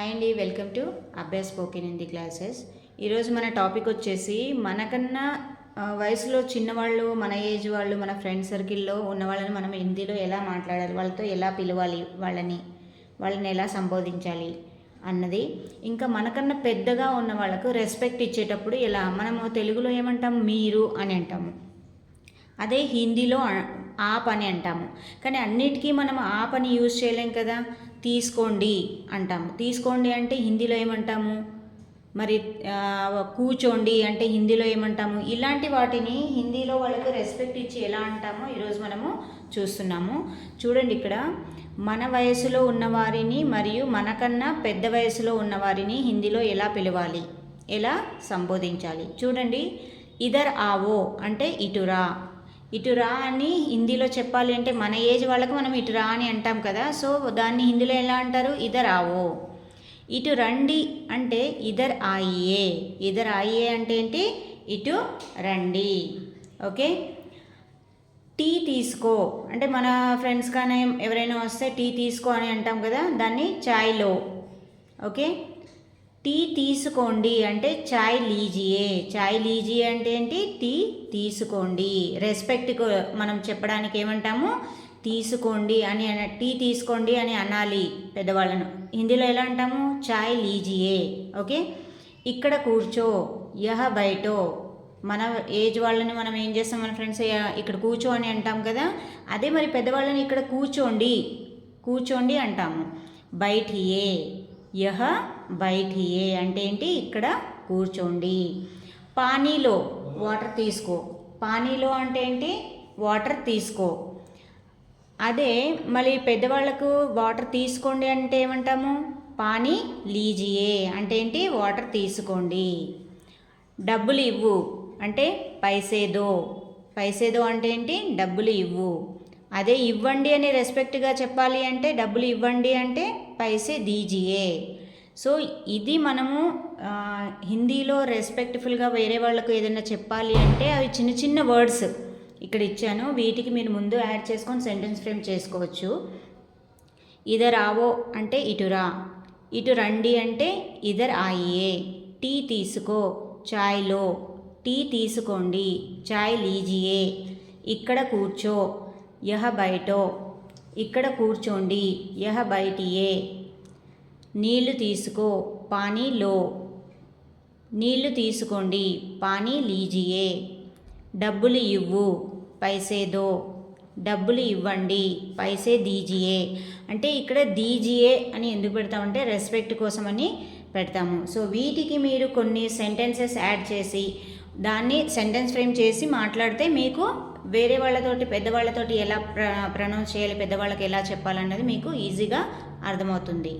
Hi అండి, welcome to Abhyas spoken Hindi classes. ఈరోజు మన టాపిక్ వచ్చేసి మనకన్నా వయసులో చిన్నవాళ్ళు, మన ఏజ్ వాళ్ళు, మన ఫ్రెండ్ సర్కిల్లో ఉన్న వాళ్ళని మనం హిందీలో ఎలా మాట్లాడాలి, వాళ్ళతో ఎలా పిలవాలి, వాళ్ళని ఎలా సంబోధించాలి అన్నది. ఇంకా మనకన్నా పెద్దగా ఉన్న వాళ్ళకు రెస్పెక్ట్ ఇచ్చేటప్పుడు ఎలా, మనము తెలుగులో ఏమంటాము, మీరు అని అంటాము. అదే హిందీలో ఆప్ అని అంటాము. కానీ అన్నిటికీ మనం ఆప్ అని యూజ్ చేయలేం కదా. తీసుకోండి అంటాము. తీసుకోండి అంటే హిందీలో ఏమంటాము, మరి కూర్చోండి అంటే హిందీలో ఏమంటాము. ఇలాంటి వాటిని హిందీలో వాళ్ళకి రెస్పెక్ట్ ఇచ్చి ఎలా అంటామో ఈరోజు మనము చూస్తున్నాము. చూడండి, ఇక్కడ మన వయసులో ఉన్నవారిని మరియు మనకన్నా పెద్ద వయసులో ఉన్నవారిని హిందీలో ఎలా పిలవాలి, ఎలా సంబోధించాలి. చూడండి, ఇదర్ ఆవో అంటే ఇటురా. ఇటురా అని హిందీలో చెప్పాలి అంటే మన ఏజ్ వాళ్ళకు మనం ఇటురా అని అంటాం కదా. సో దాన్ని హిందీలో ఎలా అంటారు, ఇదర్ ఆవో. ఇటు రండి అంటే ఇదర్ ఆయియే. ఇదర్ ఆయియే అంటే ఏంటి, ఇటు రండి. ఓకే. టీ తీసుకో అంటే మన ఫ్రెండ్స్ కానీ ఎవరైనా వస్తే టీ తీసుకో అని అంటాం కదా, దాన్ని చాయ్లో. ఓకే. టీ తీసుకోండి అంటే చాయ్ లీజియే. చాయ్ లీజియే అంటే ఏంటి, టీ తీసుకోండి. రెస్పెక్ట్ మనం చెప్పడానికి ఏమంటాము, తీసుకోండి అని టీ తీసుకోండి అని అనాలి పెద్దవాళ్ళను. హిందీలో ఎలా అంటాము, చాయ్ లీజియే. ఓకే. ఇక్కడ కూర్చో, యహ బయటో. మన ఏజ్ వాళ్ళని మనం ఏం చేస్తాం, మన ఫ్రెండ్స్ ఇక్కడ కూర్చో అని అంటాం కదా. అదే మరి పెద్దవాళ్ళని ఇక్కడ కూర్చోండి అంటాము. బైఠియే. యహ బైఠియే అంటే ఏంటి, ఇక్కడ కూర్చోండి. పానీలో వాటర్ తీసుకో. పానీలో అంటే ఏంటి, వాటర్ తీసుకో. అదే మళ్ళీ పెద్దవాళ్ళకు వాటర్ తీసుకోండి అంటే ఏమంటాము, పానీ లీజియే అంటే ఏంటి, వాటర్ తీసుకోండి. డబ్బులు ఇవ్వు అంటే పైసేదో. పైసేదో అంటే ఏంటి, డబ్బులు ఇవ్వు. అదే ఇవ్వండి అని రెస్పెక్ట్గా చెప్పాలి అంటే, డబ్బులు ఇవ్వండి అంటే పైసే దీజియే. సో ఇది మనము హిందీలో రెస్పెక్ట్ఫుల్గా వేరే వాళ్ళకు ఏదైనా చెప్పాలి అంటే అవి చిన్న చిన్న వర్డ్స్ ఇక్కడ ఇచ్చాను. వీటికి మీరు ముందు యాడ్ చేసుకొని సెంటెన్స్ ఫ్రేమ్ చేసుకోవచ్చు. ఇదర్ ఆవో అంటే ఇటురా. ఇటు రండి అంటే ఇదర్ ఆయియే. టీ తీసుకో, చాయ్లో. టీ తీసుకోండి, చాయ్ లీజియే. ఇక్కడ కూర్చో, యహ బయటో. ఇక్కడ కూర్చోండి, యహ బయటియే. నీళ్లు తీసుకో, పానీలో. నీళ్లు తీసుకోండి, పానీ లీజియే. డబ్బులు ఇవ్వు, పైసేదో. డబ్బులు ఇవ్వండి, పైసే దీజియే. అంటే ఇక్కడ దీజియే అని ఎందుకు పెడతామంటే రెస్పెక్ట్ కోసమని పెడతాము. సో వీటికి మీరు కొన్ని సెంటెన్సెస్ యాడ్ చేసి దాన్ని సెంటెన్స్ ఫ్రేమ్ చేసి మాట్లాడితే మీకు వేరే వాళ్ళతోటి పెద్దవాళ్ళతోటి ఎలా ప్రొనౌన్స్ చేయాలి, పెద్దవాళ్ళకి ఎలా చెప్పాలన్నది మీకు ఈజీగా అర్థమవుతుంది.